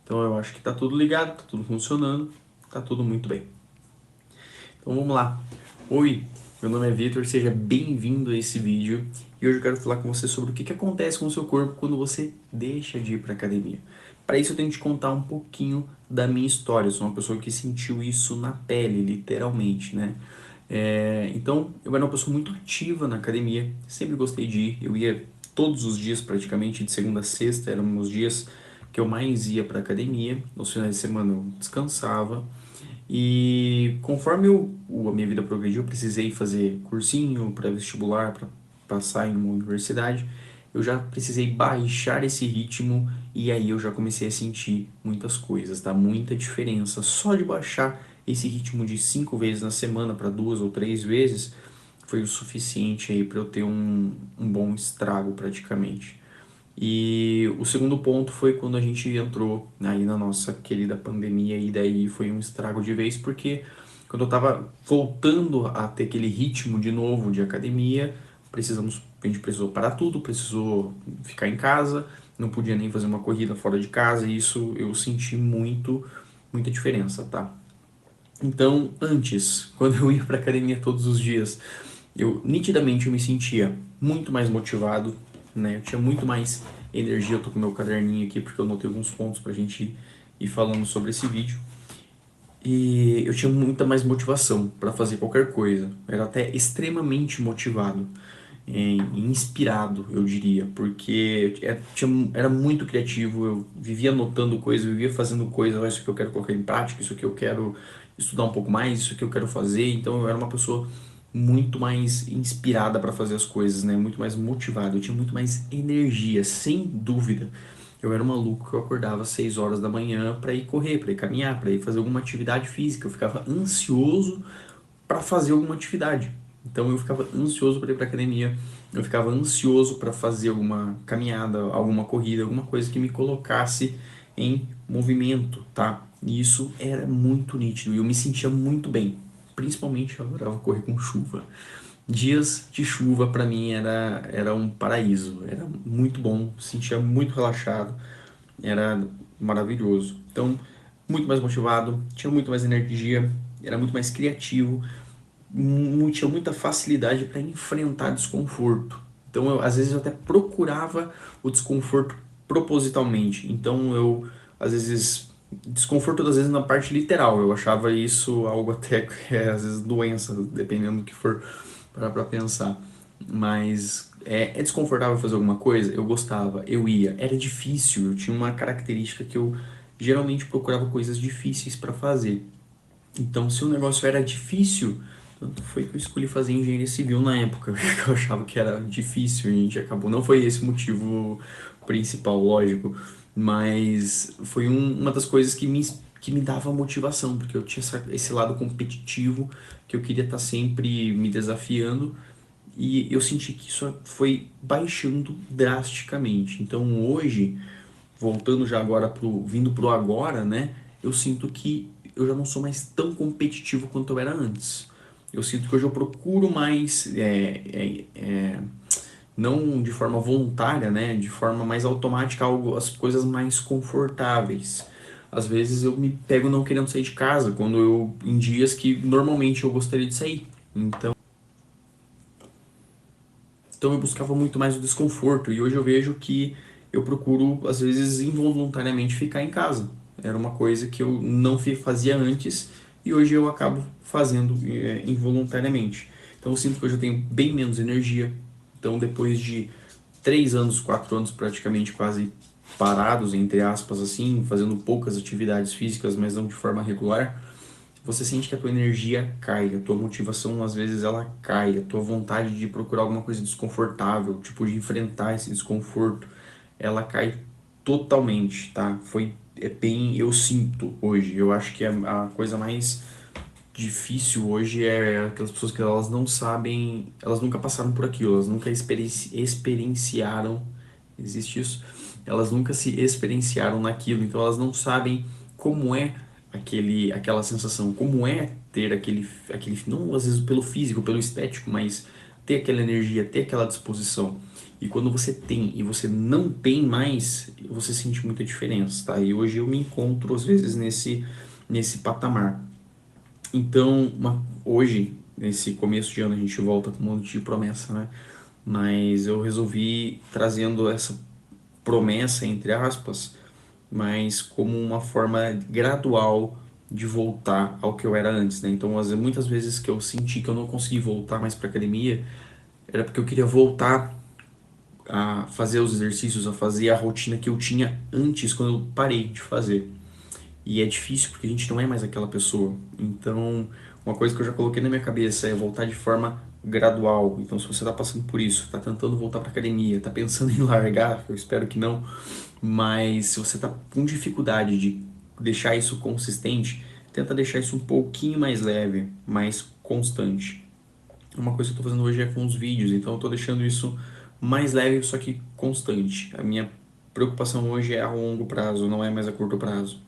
Então eu acho que tá tudo ligado, tá tudo funcionando, tá tudo muito bem. Então vamos lá. Oi, meu nome é Vitor, seja bem-vindo a esse vídeo e hoje eu quero falar com você sobre o que acontece com o seu corpo quando você deixa de ir para academia. Para isso eu tenho que te contar um pouquinho da minha história. Eu sou uma pessoa que sentiu isso na pele, literalmente, né? Então eu era uma pessoa muito ativa na academia, sempre gostei de ir. Eu ia todos os dias praticamente, de segunda a sexta, eram os dias que eu mais ia para academia. Nos finais de semana eu descansava. E conforme a minha vida progrediu, eu precisei fazer cursinho para vestibular, para passar em uma universidade. Eu já precisei baixar esse ritmo e aí eu já comecei a sentir muitas coisas, tá? Muita diferença. Só de baixar esse ritmo de 5 vezes na semana para 2 ou 3 vezes foi o suficiente aí para eu ter um bom estrago praticamente. E o segundo ponto foi quando a gente entrou aí na nossa querida pandemia, e daí foi um estrago de vez, porque quando eu tava voltando a ter aquele ritmo de novo de academia, a gente precisou parar tudo, precisou ficar em casa, não podia nem fazer uma corrida fora de casa, e isso eu senti muita diferença, tá? Então, antes, quando eu ia pra academia todos os dias, eu nitidamente eu me sentia muito mais motivado, né? Eu tinha muito mais energia. Eu tô com meu caderninho aqui porque eu anotei alguns pontos pra gente ir falando sobre esse vídeo. E eu tinha muita mais motivação para fazer qualquer coisa. Eu era até extremamente motivado e inspirado, eu diria, porque era muito criativo. Eu vivia anotando coisas, eu vivia fazendo coisas. "Ah, isso que eu quero colocar em prática, isso que eu quero estudar um pouco mais, isso que eu quero fazer." Então eu era uma pessoa muito mais inspirada para fazer as coisas, né? Muito mais motivado. Eu tinha muito mais energia, sem dúvida. Eu era um maluco que eu acordava às 6 horas da manhã para ir correr, para ir caminhar, para ir fazer alguma atividade física. Eu ficava ansioso para fazer alguma atividade. Então eu ficava ansioso para ir para academia, eu ficava ansioso para fazer alguma caminhada, alguma corrida, alguma coisa que me colocasse em movimento, tá? E isso era muito nítido e eu me sentia muito bem. Principalmente eu adorava correr com chuva. Dias de chuva para mim era um paraíso, era muito bom, sentia muito relaxado, era maravilhoso. Então, muito mais motivado, tinha muito mais energia, era muito mais criativo, tinha muita facilidade para enfrentar desconforto. Então, às vezes eu até procurava o desconforto propositalmente. Então, eu às vezes desconforto às vezes na parte literal. Eu achava isso algo até que às vezes doença, dependendo do que for para pensar. Mas é desconfortável fazer alguma coisa? Eu gostava, eu ia. Era difícil, eu tinha uma característica que eu geralmente procurava coisas difíceis para fazer. Então, se o negócio era difícil, tanto foi que eu escolhi fazer engenharia civil na época, porque eu achava que era difícil e a gente acabou. Não foi esse o motivo principal, lógico, mas foi uma das coisas que me dava motivação, porque eu tinha esse lado competitivo que eu queria estar sempre me desafiando e eu senti que isso foi baixando drasticamente. Então, hoje voltando já agora vindo pro agora, né? Eu sinto que eu já não sou mais tão competitivo quanto eu era antes. Eu sinto que hoje eu procuro mais, não de forma voluntária, né? De forma mais automática, as coisas mais confortáveis. Às vezes eu me pego não querendo sair de casa, em dias que normalmente eu gostaria de sair. Então eu buscava muito mais o desconforto e hoje eu vejo que eu procuro, às vezes, involuntariamente ficar em casa. Era uma coisa que eu não fazia antes e hoje eu acabo fazendo involuntariamente. Então eu sinto que hoje eu tenho bem menos energia. Então depois de 3 anos, 4 anos praticamente quase parados, entre aspas, assim, fazendo poucas atividades físicas, mas não de forma regular, você sente que a tua energia cai, a tua motivação às vezes ela cai, a tua vontade de procurar alguma coisa desconfortável, tipo de enfrentar esse desconforto, ela cai totalmente, tá? É bem, eu sinto hoje. Eu acho que a coisa mais difícil hoje é aquelas pessoas que elas não sabem, elas nunca passaram por aquilo, elas nunca experienciaram, existe isso? Elas nunca se experienciaram naquilo, então elas não sabem como é aquela sensação, como é ter não às vezes pelo físico, pelo estético, mas ter aquela energia, ter aquela disposição. E quando você tem e você não tem mais, você sente muita diferença, tá? E hoje eu me encontro às vezes nesse patamar. Então, hoje, nesse começo de ano, a gente volta com um monte de promessa, né? Mas eu resolvi trazendo essa promessa, entre aspas, mas como uma forma gradual de voltar ao que eu era antes, né? Então, muitas vezes que eu senti que eu não consegui voltar mais para academia, era porque eu queria voltar a fazer os exercícios, a fazer a rotina que eu tinha antes, quando eu parei de fazer. E é difícil porque a gente não é mais aquela pessoa. Então, uma coisa que eu já coloquei na minha cabeça é voltar de forma gradual. Então, se você está passando por isso, está tentando voltar para academia, está pensando em largar, eu espero que não, mas se você está com dificuldade de deixar isso consistente, tenta deixar isso um pouquinho mais leve, mais constante. Uma coisa que eu estou fazendo hoje é com os vídeos, então eu estou deixando isso mais leve, só que constante. A minha preocupação hoje é a longo prazo, não é mais a curto prazo.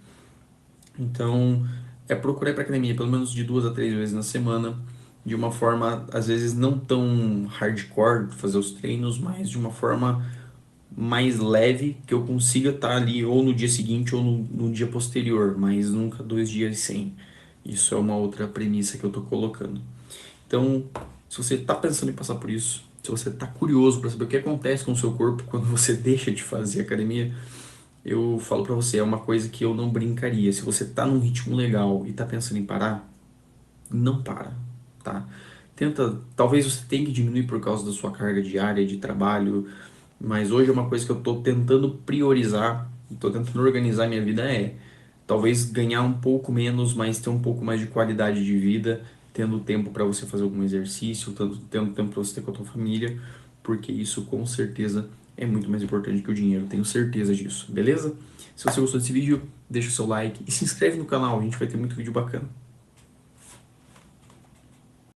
Então, é procurar ir para academia pelo menos de 2 a 3 vezes na semana, de uma forma às vezes não tão hardcore, fazer os treinos, mas de uma forma mais leve, que eu consiga estar ali ou no dia seguinte ou no dia posterior, mas nunca 2 dias sem. Isso é uma outra premissa que eu estou colocando. Então, se você está pensando em passar por isso, se você está curioso para saber o que acontece com o seu corpo quando você deixa de fazer academia, eu falo pra você, é uma coisa que eu não brincaria. Se você tá num ritmo legal e tá pensando em parar, não para, tá? Tenta, talvez você tenha que diminuir por causa da sua carga diária de trabalho, mas hoje é uma coisa que eu tô tentando priorizar, tô tentando organizar minha vida talvez ganhar um pouco menos, mas ter um pouco mais de qualidade de vida, tendo tempo para você fazer algum exercício, tendo tempo para você ter com a tua família, porque isso com certeza é muito mais importante que o dinheiro, tenho certeza disso, beleza? Se você gostou desse vídeo, deixa o seu like e se inscreve no canal, a gente vai ter muito vídeo bacana.